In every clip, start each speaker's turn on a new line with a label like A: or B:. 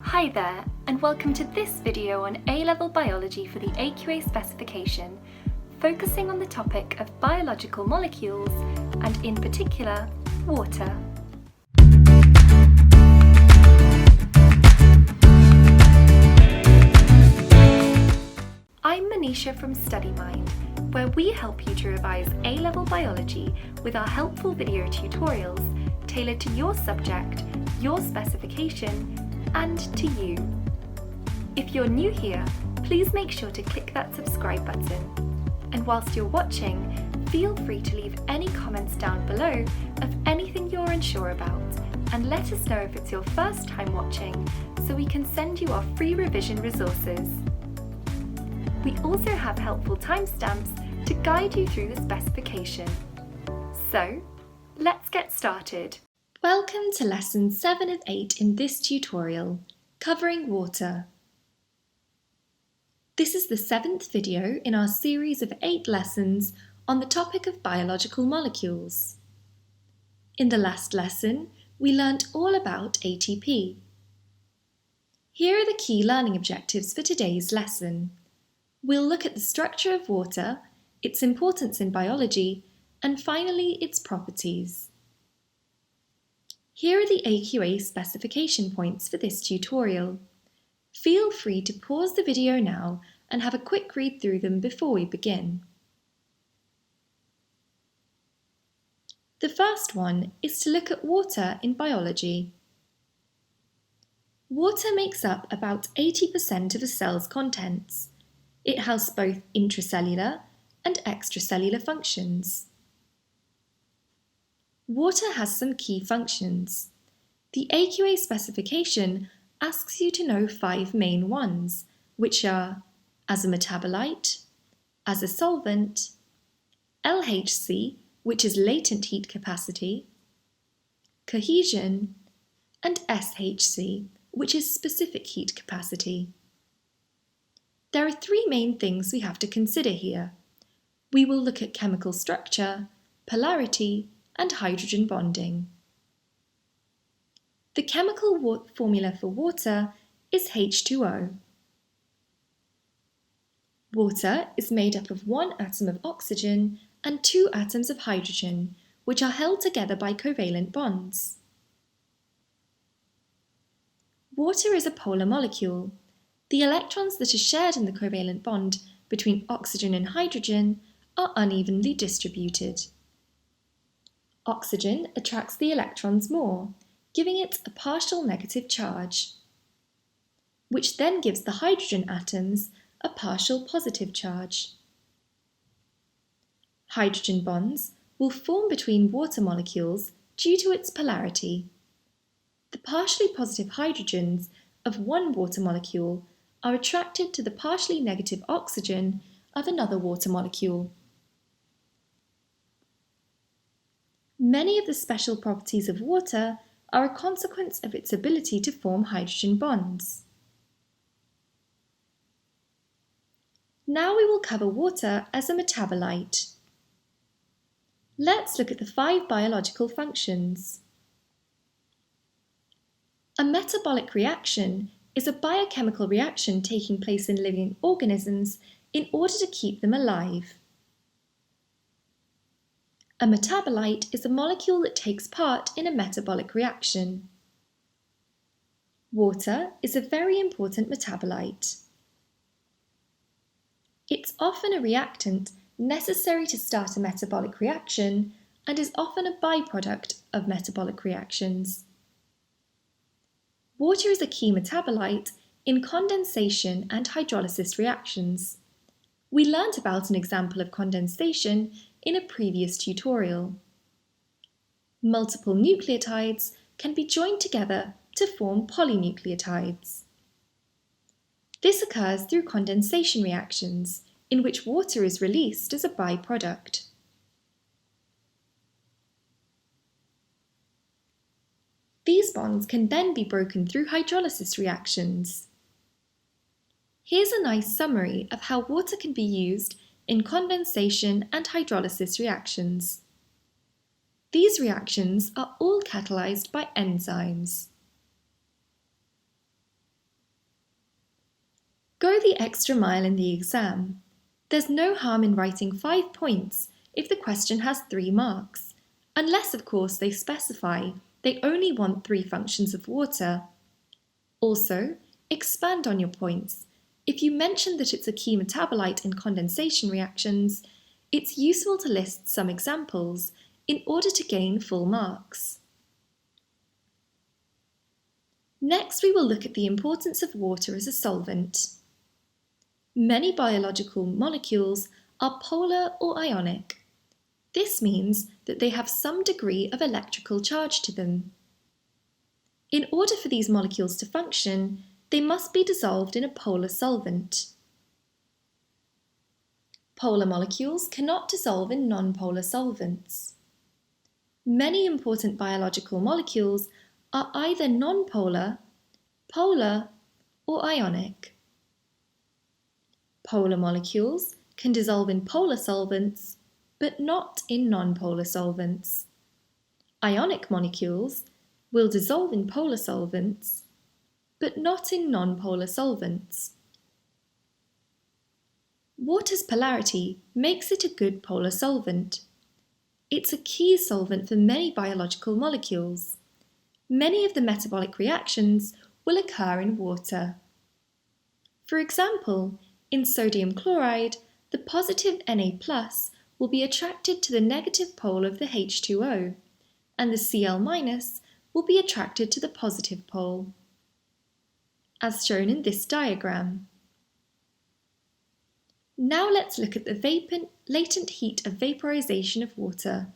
A: Hi there, and welcome to this video on A-level biology for the AQA specification, focusing on the topic of biological molecules and in particular, water. I'm Manisha from StudyMind, where we help you to revise A-level biology with our helpful video tutorials tailored to your subject, your specification, and to you. If you're new here, please make sure to click that subscribe button. And whilst you're watching, feel free to leave any comments down below of anything you're unsure about, and let us know if it's your first time watching so we can send you our free revision resources. We also have helpful timestamps to guide you through the specification. So, let's get started. Welcome to Lesson 7 of 8 in this tutorial, covering water. This is the 7th video in our series of 8 lessons on the topic of biological molecules. In the last lesson, we learnt all about ATP. Here are the key learning objectives for today's lesson. We'll look at the structure of water, its importance in biology, and finally its properties. Here are the AQA specification points for this tutorial. Feel free to pause the video now and have a quick read through them before we begin. The first one is to look at water in biology. Water makes up about 80% of a cell's contents. It has both intracellular and extracellular functions. Water has some key functions. The AQA specification asks you to know 5 main ones, which are as a metabolite, as a solvent, LHC, which is latent heat capacity, cohesion, and SHC, which is specific heat capacity. There are 3 main things we have to consider here. We will look at chemical structure, polarity, and hydrogen bonding. The chemical formula for water is H2O. Water is made up of 1 atom of oxygen and 2 atoms of hydrogen, which are held together by covalent bonds. Water is a polar molecule. The electrons that are shared in the covalent bond between oxygen and hydrogen are unevenly distributed. Oxygen attracts the electrons more, giving it a partial negative charge, which then gives the hydrogen atoms a partial positive charge. Hydrogen bonds will form between water molecules due to its polarity. The partially positive hydrogens of one water molecule are attracted to the partially negative oxygen of another water molecule. Many of the special properties of water are a consequence of its ability to form hydrogen bonds. Now we will cover water as a metabolite. Let's look at the 5 biological functions. A metabolic reaction is a biochemical reaction taking place in living organisms in order to keep them alive. A metabolite is a molecule that takes part in a metabolic reaction. Water is a very important metabolite. It's often a reactant necessary to start a metabolic reaction and is often a byproduct of metabolic reactions. Water is a key metabolite in condensation and hydrolysis reactions. We learnt about an example of condensation in a previous tutorial. Multiple nucleotides can be joined together to form polynucleotides. This occurs through condensation reactions, in which water is released as a byproduct. These bonds can then be broken through hydrolysis reactions. Here's a nice summary of how water can be used in condensation and hydrolysis reactions. These reactions are all catalyzed by enzymes.
B: Go the extra mile in the exam. There's no harm in writing 5 points if the question has 3 marks, unless of course they specify they only want 3 functions of water. Also, expand on your points. If you mention that it's a key metabolite in condensation reactions, it's useful to list some examples in order to gain full marks. Next, we will look at the importance of water as a solvent. Many biological molecules are polar or ionic. This means that they have some degree of electrical charge to them. In order for these molecules to function, they must be dissolved in a polar solvent. Polar molecules cannot dissolve in non-polar solvents. Many important biological molecules are either non-polar, polar, or ionic. Polar molecules can dissolve in polar solvents, but not in non-polar solvents. Ionic molecules will dissolve in polar solvents, but not in non-polar solvents. Water's polarity makes it a good polar solvent. It's a key solvent for many biological molecules. Many of the metabolic reactions will occur in water. For example, in sodium chloride, the positive Na+ will be attracted to the negative pole of the H2O, and the Cl- will be attracted to the positive pole, as shown in this diagram. Now let's look at the latent heat of vaporization of water.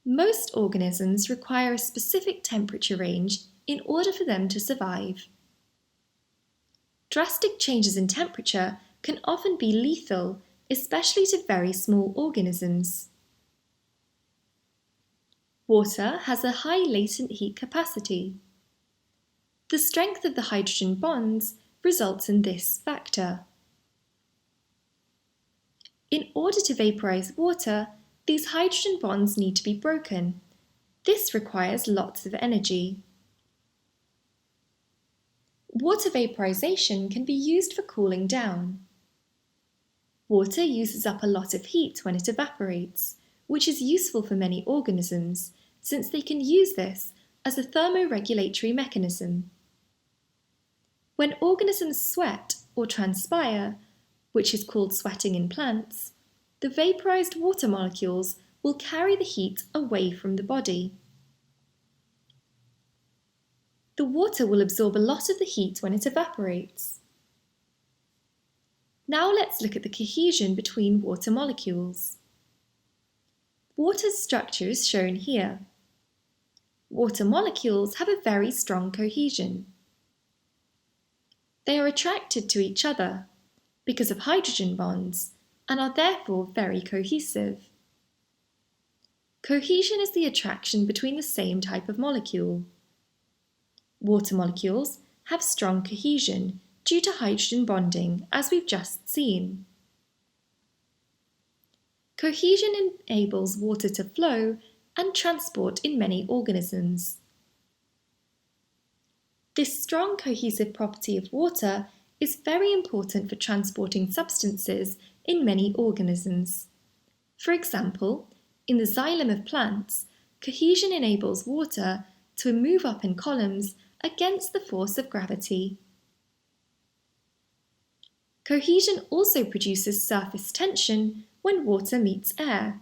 B: Most organisms require a specific temperature range in order for them to survive. Drastic changes in temperature can often be lethal, especially to very small organisms. Water has a high latent heat capacity. The strength of the hydrogen bonds results in this factor. In order to vaporize water, these hydrogen bonds need to be broken. This requires lots of energy. Water vaporization can be used for cooling down. Water uses up a lot of heat when it evaporates, which is useful for many organisms, since they can use this as a thermoregulatory mechanism. When organisms sweat or transpire, which is called sweating in plants, the vaporized water molecules will carry the heat away from the body. The water will absorb a lot of the heat when it evaporates. Now let's look at the cohesion between water molecules. Water's structure is shown here. Water molecules have a very strong cohesion. They are attracted to each other because of hydrogen bonds and are therefore very cohesive. Cohesion is the attraction between the same type of molecule. Water molecules have strong cohesion due to hydrogen bonding, as we've just seen. Cohesion enables water to flow and transport in many organisms. This strong cohesive property of water is very important for transporting substances in many organisms. For example, in the xylem of plants, cohesion enables water to move up in columns against the force of gravity. Cohesion also produces surface tension when water meets air.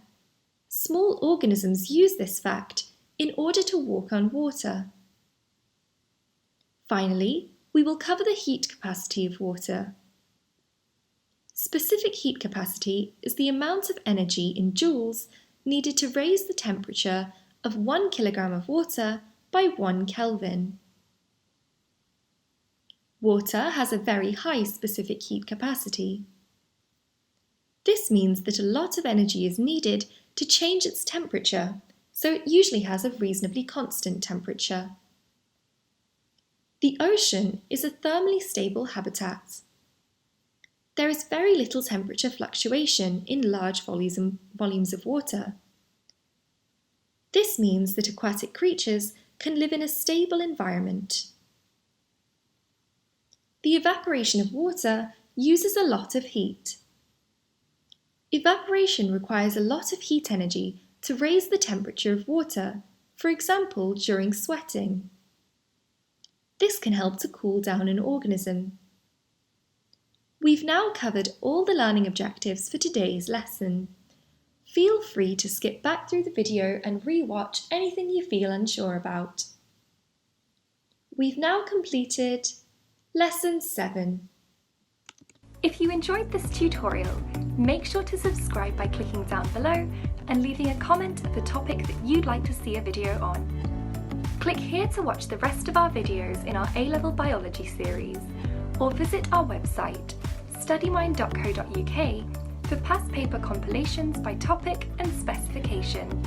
B: Small organisms use this fact in order to walk on water. Finally, we will cover the heat capacity of water. Specific heat capacity is the amount of energy in joules needed to raise the temperature of 1 kilogram of water by 1 Kelvin. Water has a very high specific heat capacity. This means that a lot of energy is needed to change its temperature, so it usually has a reasonably constant temperature. The ocean is a thermally stable habitat. There is very little temperature fluctuation in large volumes of water. This means that aquatic creatures can live in a stable environment. the evaporation of water uses a lot of heat. Evaporation requires a lot of heat energy to raise the temperature of water, for example during sweating. This can help to cool down an organism. We've now covered all the learning objectives for today's lesson. Feel free to skip back through the video and re-watch anything you feel unsure about. We've now completed Lesson 7.
A: If you enjoyed this tutorial, make sure to subscribe by clicking down below and leaving a comment of a topic that you'd like to see a video on. Click here to watch the rest of our videos in our A-Level Biology series, or visit our website studymind.co.uk for past paper compilations by topic and specification.